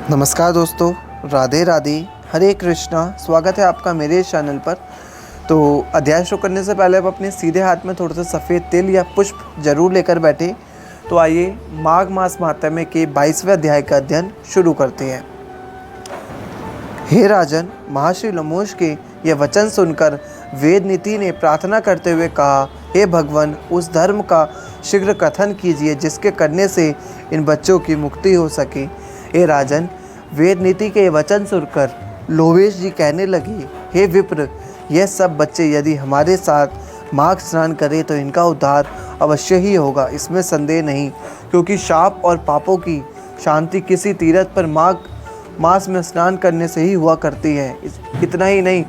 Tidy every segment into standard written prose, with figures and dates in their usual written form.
नमस्कार दोस्तों, राधे राधे, हरे कृष्णा। स्वागत है आपका मेरे चैनल पर। तो अध्याय शुरू करने से पहले आप अपने सीधे हाथ में थोड़ा सा सफ़ेद तिल या पुष्प जरूर लेकर बैठे। तो आइए माघ मास महात्म्य के 22वें अध्याय का अध्ययन शुरू करते हैं। हे राजन, महर्षि लमोश के यह वचन सुनकर वेद नीति ने प्रार्थना करते हुए कहा, हे भगवान, उस धर्म का शीघ्र कथन कीजिए जिसके करने से इन बच्चों की मुक्ति हो सके। हे राजन, वेद नीति के वचन सुनकर लोवेश जी कहने लगे, हे विप्र, यह सब बच्चे यदि हमारे साथ माघ स्नान करें तो इनका उद्धार अवश्य ही होगा, इसमें संदेह नहीं। क्योंकि शाप और पापों की शांति किसी तीर्थ पर माघ मास में स्नान करने से ही हुआ करती है। इतना ही नहीं,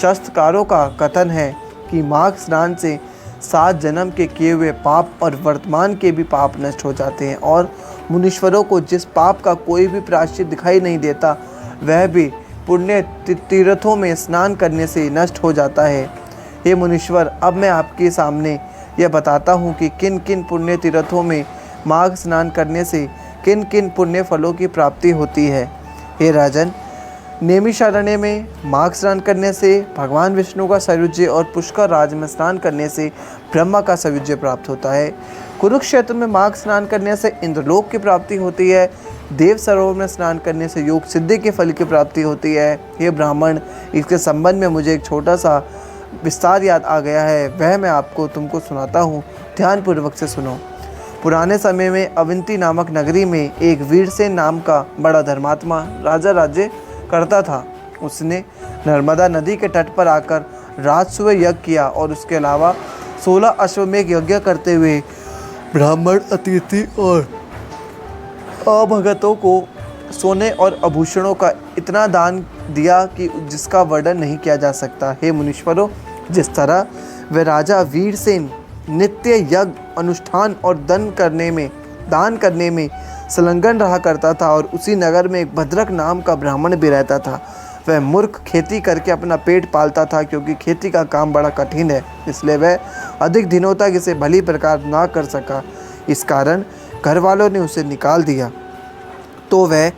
शास्त्रकारों का कथन है कि माघ स्नान से 7 जन्म के किए हुए पाप और वर्तमान के भी पाप नष्ट हो जाते हैं, और मुनीश्वरों को जिस पाप का कोई भी प्रायश्चित दिखाई नहीं देता वह भी पुण्य तीर्थों में स्नान करने से नष्ट हो जाता है। हे मुनीश्वर, अब मैं आपके सामने यह बताता हूँ कि किन किन पुण्य तीर्थों में माघ स्नान करने से किन किन पुण्य फलों की प्राप्ति होती है। हे राजन, नैमिषारण्य में माघ स्नान करने से भगवान विष्णु का सायुज्य और पुष्कर राज में स्नान करने से ब्रह्मा का सायुज्य प्राप्त होता है। कुरुक्षेत्र में माघ स्नान करने से इंद्रलोक की प्राप्ति होती है। देव सरोवर में स्नान करने से योग सिद्धि के फल की प्राप्ति होती है। हे ब्राह्मण, इसके संबंध में मुझे एक छोटा सा विस्तार याद आ गया है, वह मैं तुमको सुनाता हूँ, ध्यानपूर्वक से सुनो। पुराने समय में अवंती नामक नगरी में एक वीरसेन नाम का बड़ा धर्मात्मा राजा राज्य करता था। उसने नर्मदा नदी के तट पर आकर राजसूय यज्ञ किया और उसके अलावा 16 अश्वमेध यज्ञ करते हुए ब्राह्मण, अतिथि और अभगतों को सोने और आभूषणों का इतना दान दिया कि जिसका वर्णन नहीं किया जा सकता। हे मुनीश्वरों, जिस तरह वह राजा वीरसेन नित्य यज्ञ अनुष्ठान और दान करने में संलग्न रहा करता था, और उसी नगर में एक भद्रक नाम का ब्राह्मण भी रहता था। वह मूर्ख खेती करके अपना पेट पालता था, क्योंकि खेती का काम बड़ा कठिन है, इसलिए वह अधिक दिनों तक इसे भली प्रकार ना कर सका। इस कारण घर वालों ने उसे निकाल दिया। तो वह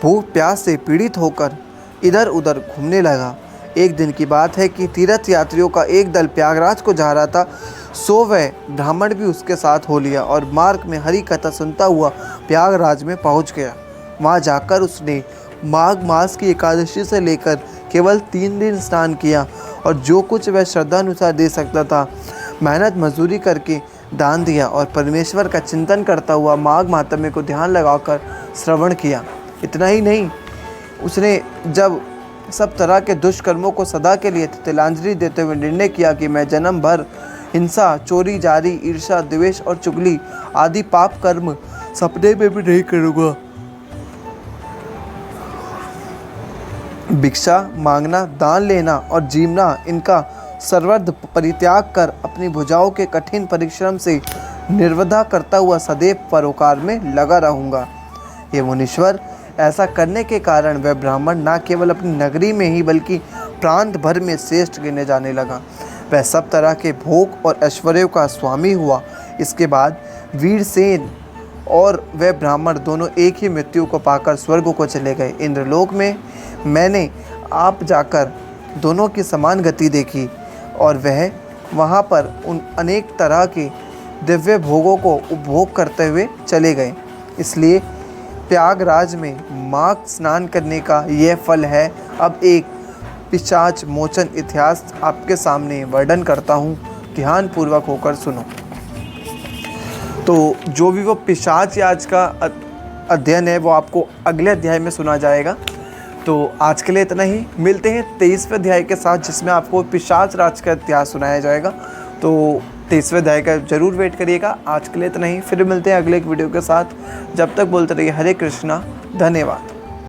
भूख प्यास से पीड़ित होकर इधर उधर घूमने लगा। एक दिन की बात है कि तीर्थ यात्रियों का एक दल प्रयागराज को जा रहा था, सो वह ब्राह्मण भी उसके साथ हो लिया और मार्ग में हरि कथा सुनता हुआ प्रयागराज में पहुंच गया। वहां जाकर उसने माघ मास की एकादशी से लेकर केवल 3 दिन स्नान किया, और जो कुछ वह श्रद्धानुसार दे सकता था मेहनत मजदूरी करके दान दिया, और परमेश्वर का चिंतन करता हुआ माघ महात्म्य को ध्यान लगाकर श्रवण किया। इतना ही नहीं, उसने जब सब तरह के दुष्कर्मों को सदा के लिए तिलांजलि देते हुए निर्णय किया कि मैं जन्म भर हिंसा, चोरी, जारी, ईर्ष्या, द्वेष और चुगली आदि पाप कर्म सपने में भी नहीं करूँगा। भिक्षा मांगना, दान लेना और जीवना, इनका सर्वत्र परित्याग कर अपनी भुजाओं के कठिन परिश्रम से निर्वधा करता हुआ सदैव परोकार में लगा रहूँगा। ये मुनीश्वर, ऐसा करने के कारण वह ब्राह्मण न केवल अपनी नगरी में ही बल्कि प्रांत भर में श्रेष्ठ गिने जाने लगा। वह सब तरह के भोग और ऐश्वर्यों का स्वामी हुआ। इसके बाद वीरसेन और वह ब्राह्मण दोनों एक ही मृत्यु को पाकर स्वर्ग को चले गए। इंद्रलोक में मैंने आप जाकर दोनों की समान गति देखी, और वह वहाँ पर उन अनेक तरह के दिव्य भोगों को उपभोग करते हुए चले गए। इसलिए प्रयागराज में माघ स्नान करने का यह फल है। अब एक पिशाच मोचन इतिहास आपके सामने वर्णन करता हूँ, ध्यानपूर्वक होकर सुनो। तो जो भी वो पिशाच आज का अध्ययन है वो आपको अगले अध्याय में सुना जाएगा। तो आज के लिए इतना ही। मिलते हैं 23वें अध्याय के साथ, जिसमें आपको पिशाच राज का इतिहास सुनाया जाएगा। तो 23वें अध्याय का जरूर वेट करिएगा। आज के लिए इतना ही, फिर मिलते हैं अगले एक वीडियो के साथ। जब तक बोलते रहिए हरे कृष्णा। धन्यवाद।